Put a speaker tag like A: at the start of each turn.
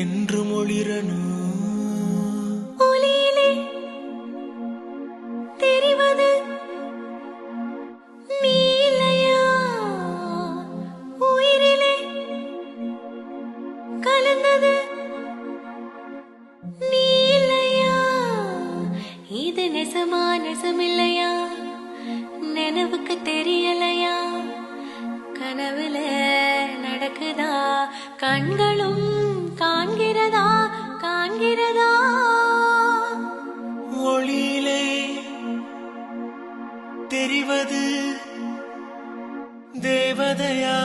A: என்று மொழிரனோ
B: ஒளியிலே தெரிவது நீலையா, உயிரிலே கலந்தது நீலையா, இது நெசமா நெசமில்லையா, நினைவுக்கு தெரியலையா, கனவுல நடக்குதா, கண்களும் காண்கிறதா காண்கிறதா.
A: ஒளியிலே தெரிவது தேவதையா